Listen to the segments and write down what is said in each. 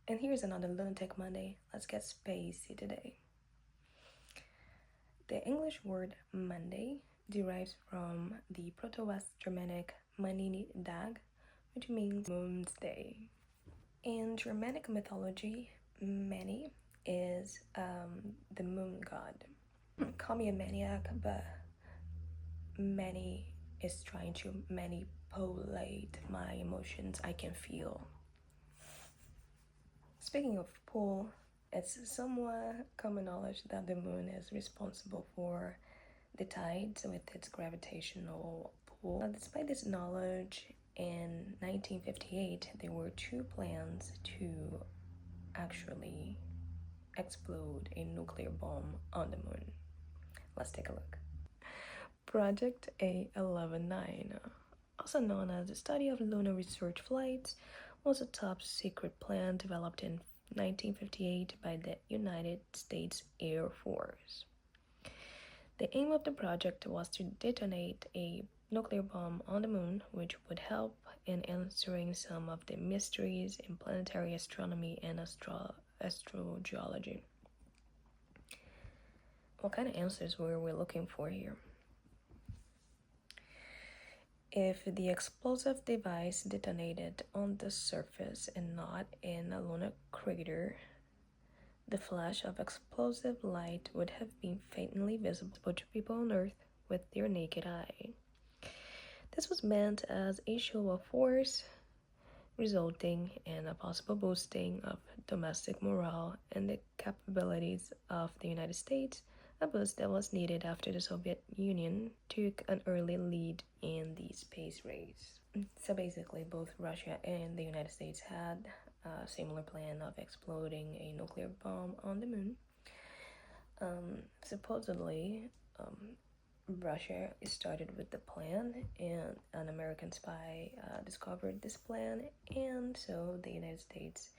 And here's another Lunatic Monday. Let's get spacey today. The English word Monday derives from the Proto-West Germanic Manidag, which means moon's day. In Germanic mythology, Mani is the moon god. Call me a maniac, but Mani is trying to manipulate my emotions I can feel. Speaking of pull, it's somewhat common knowledge that the moon is responsible for the tides with its gravitational pull. Despite this knowledge, in 1958, there were two plans to actually explode a nuclear bomb on the moon. Let's take a look. Project A119, also known as the study of lunar research flights, was a top secret plan developed in 1958 by the United States Air Force. The aim of the project was to detonate a nuclear bomb on the moon, which would help in answering some of the mysteries in planetary astronomy and astrogeology. What kind of answers were we looking for here? If the explosive device detonated on the surface and not in a lunar crater, the flash of explosive light would have been faintly visible to people on Earth with their naked eye. This was meant as a show of force, resulting in a possible boosting of domestic morale and the capabilities of the United States, a boost that was needed after the Soviet Union took an early lead in the space race. So basically, both Russia and the United States had a similar plan of exploding a nuclear bomb on the moon. Supposedly, Russia started with the plan, and an American spy discovered this plan, and so the United States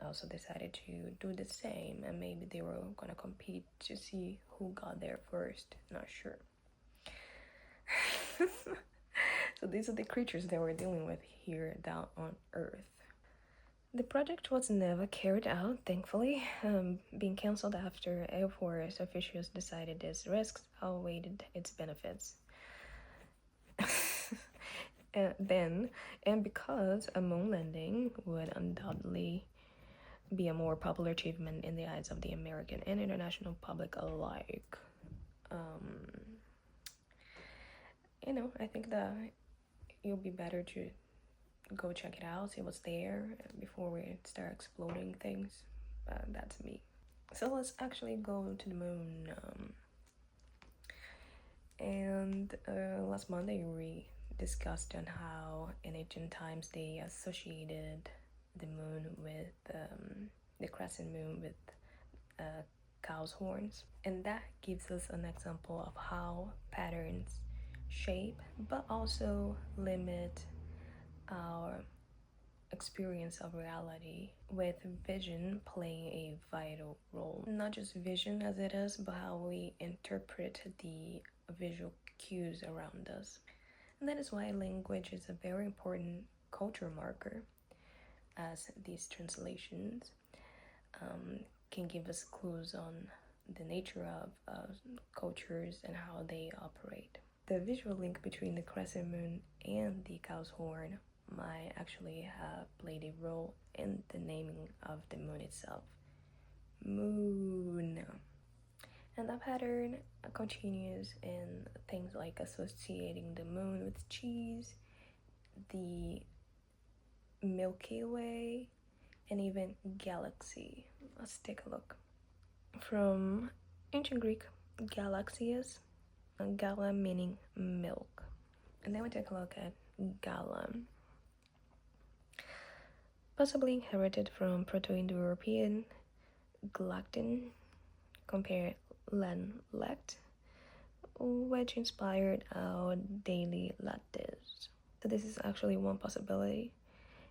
also decided to do the same, and maybe they were gonna compete to see who got there first. Not sure. So these are the creatures that we're dealing with here down on Earth. The project was never carried out, thankfully, being cancelled after Air Force officials decided its risks outweighed its benefits. And because a moon landing would undoubtedly be a more popular achievement in the eyes of the American and international public alike. I think that it'll be better to go check it out, see what's there before we start exploding things. That's me. So let's actually go to the moon. Last Monday we discussed on how in ancient times they associated the moon with the crescent moon with cow's horns, and that gives us an example of how patterns shape but also limit our experience of reality, with vision playing a vital role. Not just vision as it is, but how we interpret the visual cues around us. And that is why language is a very important culture marker, as these translations can give us clues on the nature of cultures and how they operate. The visual link between the crescent moon and the cow's horn might actually have played a role in the naming of the moon itself. Moon. And that pattern continues in things like associating the moon with cheese, the Milky Way, and even galaxy. Let's take a look. From ancient Greek, galaxias, gala meaning milk. And then we take a look at gala, possibly inherited from Proto-Indo-European glactin, compare Latin lect, which inspired our daily lattes. So this is actually one possibility.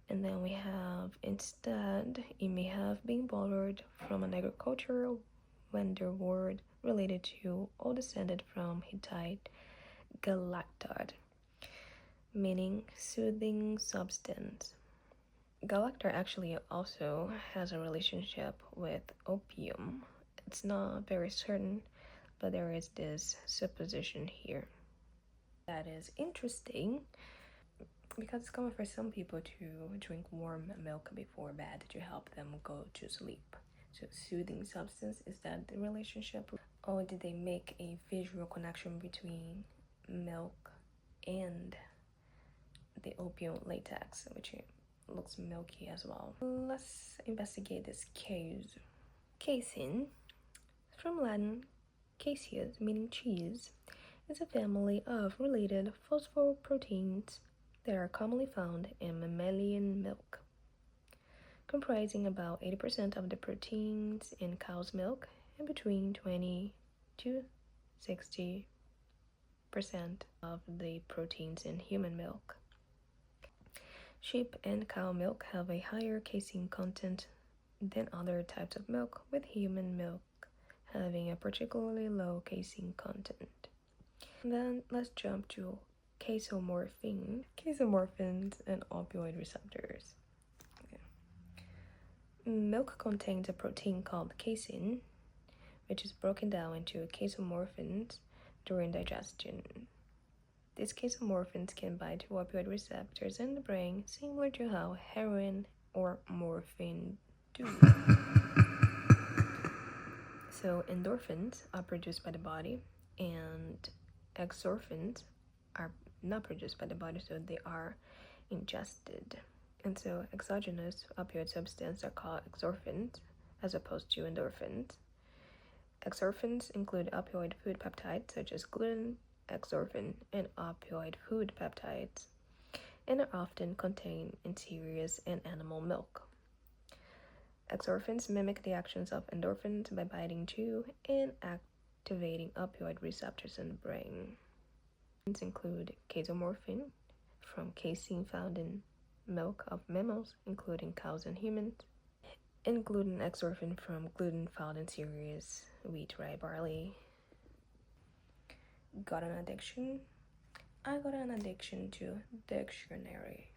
And then we have, instead, it may have been borrowed from an agricultural vendor word related to or descended from Hittite galactod, meaning soothing substance. Galactor actually also has a relationship with opium. It's not very certain, but there is this supposition here. That is interesting because it's common for some people to drink warm milk before bed to help them go to sleep. So soothing substance, is that the relationship? Or did they make a visual connection between milk and the opium latex, which looks milky as well? Let's investigate this case. Casein, from Latin caseus, meaning cheese, is a family of related phosphoproteins that are commonly found in mammalian milk, comprising about 80% of the proteins in cow's milk and between 20 to 60% of the proteins in human milk. Sheep and cow milk have a higher casein content than other types of milk, with human milk having a particularly low casein content. Then let's jump to casomorphin. Casomorphins and opioid receptors. Okay. Milk contains a protein called casein, which is broken down into casomorphins during digestion. These casomorphins can bind to opioid receptors in the brain, similar to how heroin or morphine do. So endorphins are produced by the body, and exorphins are not produced by the body, so they are ingested. And so exogenous opioid substances are called exorphins as opposed to endorphins. Exorphins include opioid food peptides such as gluten, exorphin, and opioid food peptides, and are often contained in cereals and animal milk. Exorphins mimic the actions of endorphins by binding to and activating opioid receptors in the brain. These include casomorphin from casein found in milk of mammals, including cows and humans, and gluten exorphin from gluten found in cereals, wheat, rye, barley. Got an addiction? I got an addiction to dictionary.